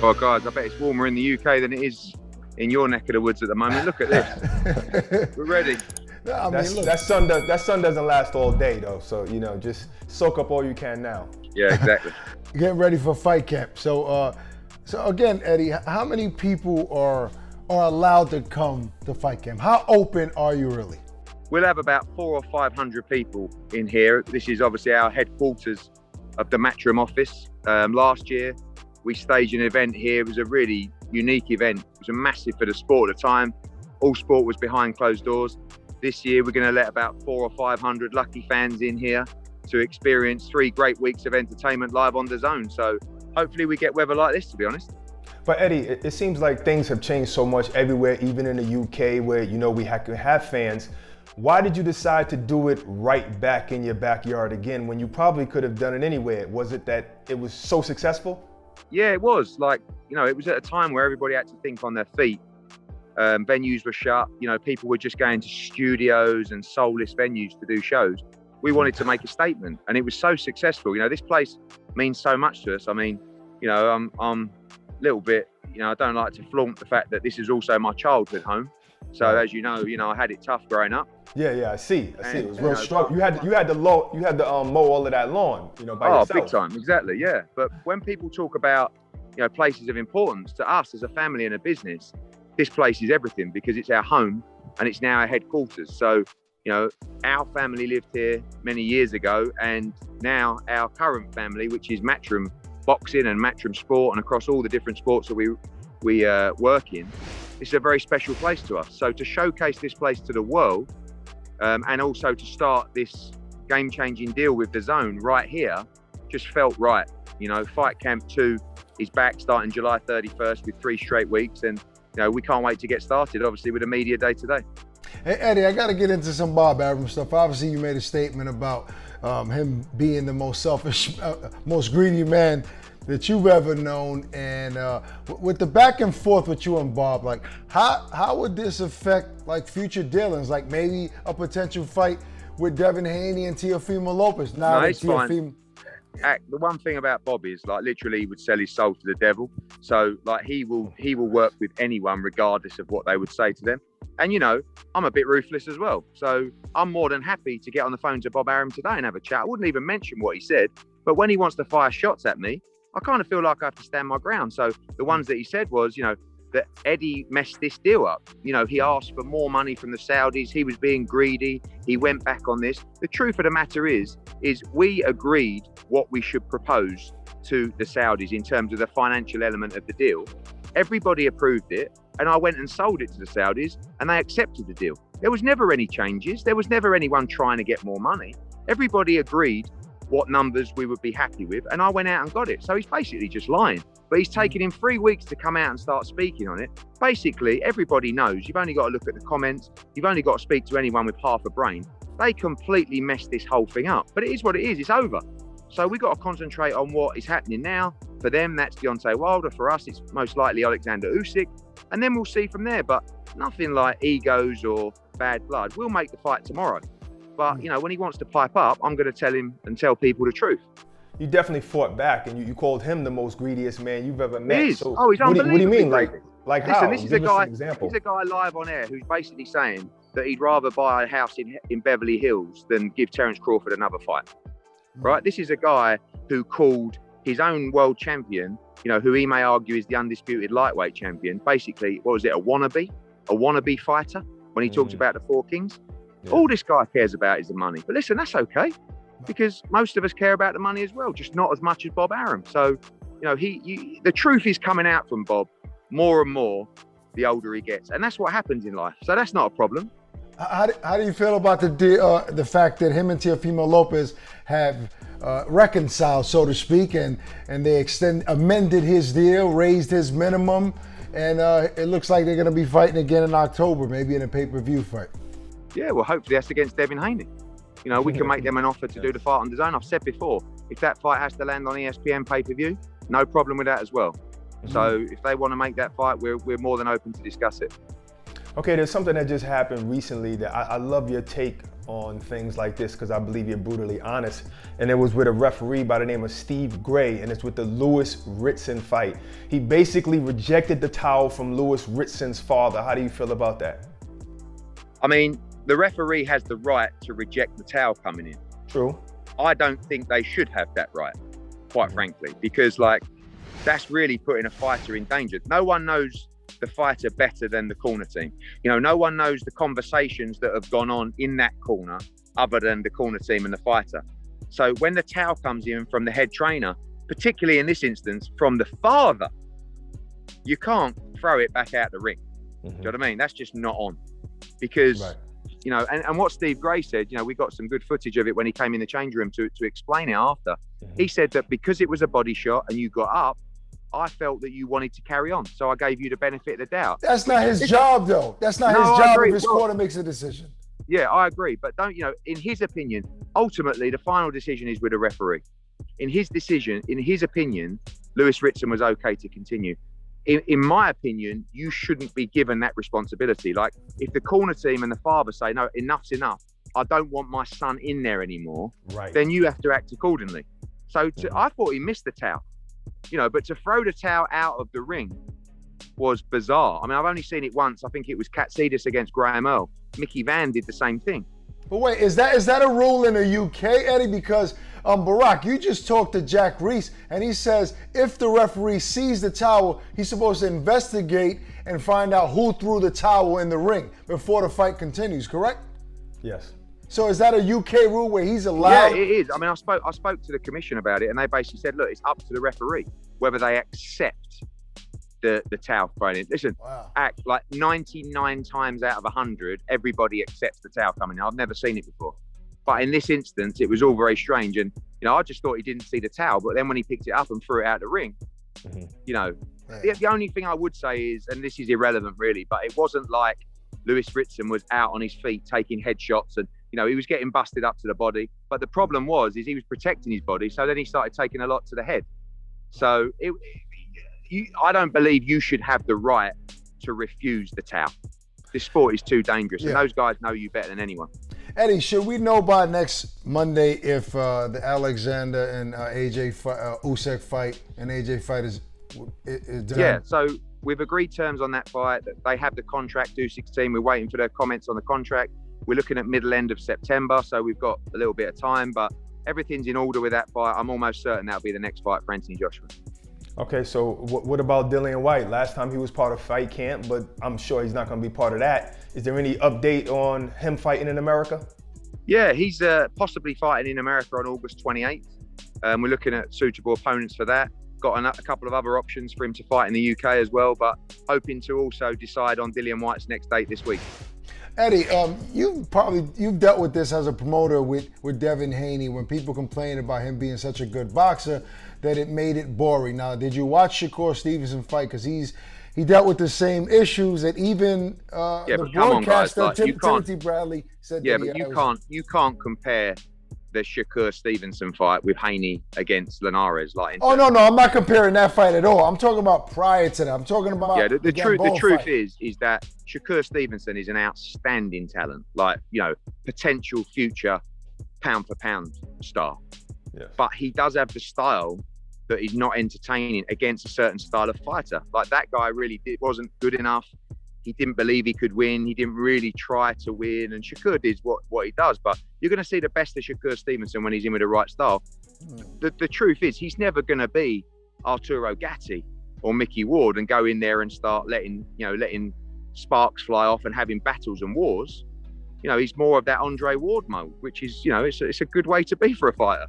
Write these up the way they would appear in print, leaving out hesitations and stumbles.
Oh, guys, I bet it's warmer in the UK than it is in your neck of the woods at the moment. Look at this. We're ready. No, I mean, look. That sun doesn't last all day though, so just soak up all you can now. Yeah, exactly. Getting ready for fight camp. So again, Eddie, how many people are allowed to come to fight camp? How open are you really? We'll have about 400 or 500 people in here. This is obviously our headquarters of the Matchroom office. Last year, we staged an event here. It was a really unique event. It was a massive for the sport at the time. All sport was behind closed doors. This year, we're going to let about 400 or 500 lucky fans in here to experience 3 great weeks of entertainment live on Dazn. So hopefully we get weather like this, to be honest. But Eddie, it seems like things have changed so much everywhere, even in the UK where, we have fans. Why did you decide to do it right back in your backyard again when you probably could have done it anywhere? Was it that it was so successful? Yeah, it was. It was at a time where everybody had to think on their feet. Venues were shut. People were just going to studios and soulless venues to do shows. We wanted to make a statement, and it was so successful. This place means so much to us. I mean, I'm a little bit, I don't like to flaunt the fact that this is also my childhood home. So as you know, I had it tough growing up. Yeah, I see. It was real struggle. You had to mow all of that lawn, by yourself. Oh, big time, exactly, yeah. But when people talk about, places of importance to us as a family and a business, this place is everything because it's our home and it's now our headquarters. So, our family lived here many years ago, and now our current family, which is Matchroom Boxing and Matchroom Sport, and across all the different sports that we work in, it's a very special place to us. So to showcase this place to the world, and also to start this game-changing deal with Dazn right here, just felt right. Fight Camp 2 is back starting July 31st with 3 straight weeks, and we can't wait to get started, obviously, with a media day today. Hey, Eddie, I got to get into some Bob Arum stuff. Obviously, you made a statement about him being the most selfish, most greedy man that you've ever known. And with the back and forth with you and Bob, how would this affect future dealings? Maybe a potential fight with Devin Haney and Teofimo Lopez. No, it's fine. The one thing about Bob is literally he would sell his soul to the devil. So he will work with anyone regardless of what they would say to them. And I'm a bit ruthless as well. So I'm more than happy to get on the phone to Bob Arum today and have a chat. I wouldn't even mention what he said, but when he wants to fire shots at me, I kind of feel like I have to stand my ground. So the ones that he said was, that Eddie messed this deal up. He asked for more money from the Saudis. He was being greedy. He went back on this. The truth of the matter is we agreed what we should propose to the Saudis in terms of the financial element of the deal. Everybody approved it, and I went and sold it to the Saudis, and they accepted the deal. There was never any changes. There was never anyone trying to get more money. Everybody agreed what numbers we would be happy with, and I went out and got it. So he's basically just lying. But he's taken him 3 weeks to come out and start speaking on it. Basically, everybody knows you've only got to look at the comments. You've only got to speak to anyone with half a brain. They completely messed this whole thing up. But it is what it is. It's over. So we've got to concentrate on what is happening now. For them, that's Deontay Wilder. For us, it's most likely Alexander Usyk. And then we'll see from there. But nothing like egos or bad blood. We'll make the fight tomorrow. But, when he wants to pipe up, I'm going to tell him and tell people the truth. You definitely fought back, and you called him the most greediest man you've ever met. He is. So he's unbelievable. What do you mean? Listen, how? This is Give a us guy. an example. He's a guy live on air who's basically saying that he'd rather buy a house in Beverly Hills than give Terence Crawford another fight. Right? This is a guy who called his own world champion, who he may argue is the undisputed lightweight champion. Basically, what was it? A wannabe fighter when he talked about the 4 kings. Yeah. All this guy cares about is the money. But listen, that's okay, because most of us care about the money as well, just not as much as Bob Arum. So, the truth is coming out from Bob more and more the older he gets. And that's what happens in life. So that's not a problem. How do you feel about the fact that him and Teofimo Lopez have reconciled, so to speak, and they amended his deal, raised his minimum, and it looks like they're going to be fighting again in October, maybe in a pay-per-view fight? Yeah, well, hopefully that's against Devin Haney. We can make them an offer to do the fight on Dazn. I've said before, if that fight has to land on ESPN pay-per-view, no problem with that as well. So if they want to make that fight, we're more than open to discuss it. Okay, there's something that just happened recently that I love your take on things like this because I believe you're brutally honest. And it was with a referee by the name of Steve Gray, and it's with the Lewis Ritson fight. He basically rejected the towel from Lewis Ritson's father. How do you feel about that? I mean, the referee has the right to reject the towel coming in. True. I don't think they should have that right, quite frankly, because like that's really putting a fighter in danger. No one knows the fighter better than the corner team. You know, no one knows the conversations that have gone on in that corner other than the corner team and the fighter. So when the towel comes in from the head trainer, particularly in this instance from the father, you can't throw it back out the ring. Do you know what I mean? That's just not on. Because, you know, and what Steve Gray said, you know, we got some good footage of it when he came in the change room to explain it after. He said that because it was a body shot and you got up, I felt that you wanted to carry on. So I gave you the benefit of the doubt. That's not his job, though. That's not his job if his corner makes a decision. Yeah, I agree. But don't, you know, in his opinion, ultimately, the final decision is with a referee. In his decision, in his opinion, Lewis Ritson was okay to continue. In my opinion, you shouldn't be given that responsibility. Like, if the corner team and the father say, no, enough's enough, I don't want my son in there anymore, then you have to act accordingly. So I thought he missed the towel. You know, but to throw the towel out of the ring was bizarre. I mean, I've only seen it once. I think it was Katsidis against Graham Earl. Mickey Van did the same thing. But wait, is that a rule in the UK, Eddie? Because Barack, you just talked to Jack Reese, and he says if the referee sees the towel, he's supposed to investigate and find out who threw the towel in the ring before the fight continues, correct? Yes. So is that a UK rule where he's allowed? Yeah, it is. I mean, I spoke to the commission about it, and they basically said, look, it's up to the referee whether they accept the towel thrown in. Listen, act like 99 times out of 100, everybody accepts the towel coming in. I've never seen it before. But in this instance, it was all very strange. And, you know, I just thought he didn't see the towel. But then when he picked it up and threw it out the ring, you know, the only thing I would say is, and this is irrelevant really, but it wasn't like Lewis Ritson was out on his feet taking headshots and, you know, he was getting busted up to the body. But the problem is he was protecting his body. So then he started taking a lot to the head. So I don't believe you should have the right to refuse the towel. This sport is too dangerous, and those guys know you better than anyone. Eddie, should we know by next Monday if the Alexander and Usyk fight and AJ fight is done? Yeah, so we've agreed terms on that fight. They have the contract, Usyk's team. We're waiting for their comments on the contract. We're looking at end of September, so we've got a little bit of time, but everything's in order with that fight. I'm almost certain that'll be the next fight for Anthony Joshua. Okay, so what about Dillian Whyte? Last time he was part of fight camp, but I'm sure he's not going to be part of that. Is there any update on him fighting in America? Yeah, he's possibly fighting in America on August 28th. We're looking at suitable opponents for that. Got a couple of other options for him to fight in the UK as well, but hoping to also decide on Dillian Whyte's next date this week. Eddie, you've dealt with this as a promoter with Devin Haney when people complained about him being such a good boxer that it made it boring. Now, did you watch Shakur Stevenson fight? Because he dealt with the same issues that even the broadcaster Timothy Bradley said. Yeah, but you can't compare the Shakur Stevenson fight with Haney against Linares. No, I'm not comparing that fight at all. I'm talking about prior to that. I'm talking about the truth is that Shakur Stevenson is an outstanding talent, like, you know, potential future pound for pound star. Yes. But he does have the style that is not entertaining against a certain style of fighter. Like, that guy really wasn't good enough. He didn't believe he could win. He didn't really try to win. And Shakur did what he does. But you're going to see the best of Shakur Stevenson when he's in with the right style. The truth is, he's never going to be Arturo Gatti or Mickey Ward and go in there and start letting sparks fly off and having battles and wars. You know, he's more of that Andre Ward mode, which is, you know, it's a good way to be for a fighter.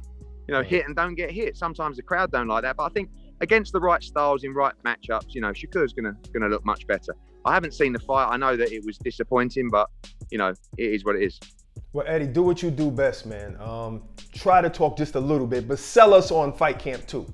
You know, hit and don't get hit. Sometimes the crowd don't like that. But I think against the right styles in right matchups, you know, Shakur's gonna look much better. I haven't seen the fight. I know that it was disappointing, but, you know, it is what it is. Well, Eddie, do what you do best, man. Try to talk just a little bit, but sell us on Fight Camp 2.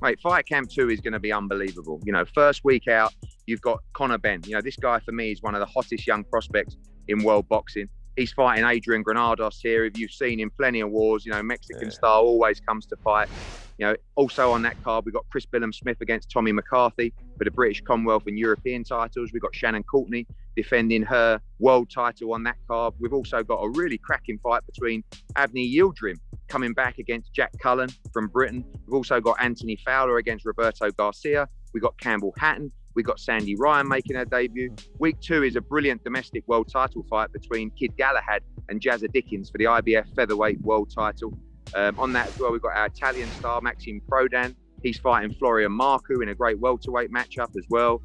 Mate, Fight Camp 2 is going to be unbelievable. You know, first week out, you've got Conor Benn. You know, this guy for me is one of the hottest young prospects in world boxing. He's fighting Adrian Granados here. If you've seen him, plenty of wars, you know, Mexican style, always comes to fight. You know, also on that card, we've got Chris Billham-Smith against Tommy McCarthy for the British, Commonwealth and European titles. We've got Shannon Courtenay defending her world title on that card. We've also got a really cracking fight between Avni Yildirim coming back against Jack Cullen from Britain. We've also got Anthony Fowler against Roberto Garcia. We've got Campbell Hatton. We've got Sandy Ryan making her debut. Week 2 is a brilliant domestic world title fight between Kid Galahad and Jazza Dickens for the IBF featherweight world title. On that as well, we've got our Italian star, Maxime Prodan. He's fighting Florian Marku in a great welterweight matchup as well.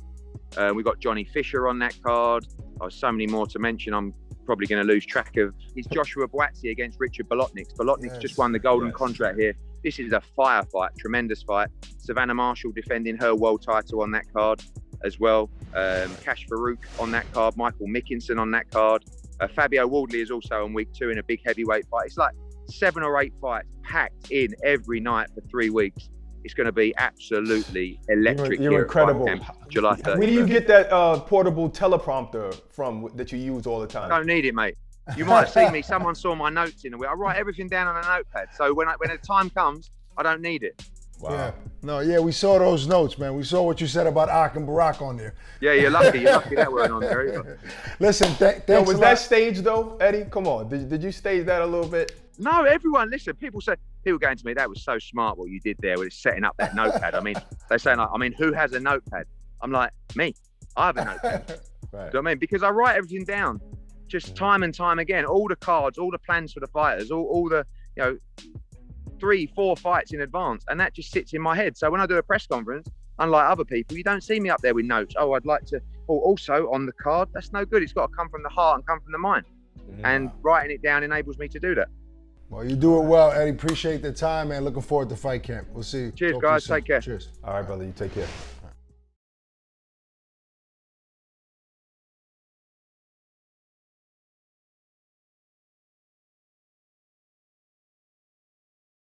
We've got Johnny Fisher on that card. Oh, so many more to mention. I'm probably going to lose track of. It's Joshua Boazzi against Richard Bolotniks. Bolotniks just won the golden contract here. This is a fire fight, tremendous fight. Savannah Marshall defending her world title on that card as well. Kash Farouk on that card. Michael Mickinson on that card. Fabio Wardley is also on week 2 in a big heavyweight fight. It's like 7 or 8 fights packed in every night for 3 weeks. It's going to be absolutely electric. You're incredible. July 30th. Where do you get that portable teleprompter from that you use all the time? I don't need it, mate. You might have seen me. Someone saw my notes in a way. I write everything down on a notepad. So when the time comes, I don't need it. Wow. Yeah. No, yeah, we saw those notes, man. We saw what you said about Ak and Barack on there. Yeah, you're lucky. You're lucky that weren't on there either. Listen, thanks was that staged though, Eddie? Come on. Did you stage that a little bit? No, everyone, listen, people going to me, that was so smart what you did there with setting up that notepad. I mean, they're saying, like, who has a notepad? I'm like, me. I have a notepad. Right. Do you know what I mean? Because I write everything down, just time and time again. All the cards, all the plans for the fighters, all the, 3, 4 fights in advance, and that just sits in my head. So when I do a press conference, unlike other people, you don't see me up there with notes. Oh, I'd like to. Or also on the card, that's no good. It's got to come from the heart and come from the mind. And writing it down enables me to do that. Well, you do it well, Eddie. Appreciate the time, man. Looking forward to fight camp. We'll see you. Cheers, guys. Take care. Cheers. All right, brother. You take care.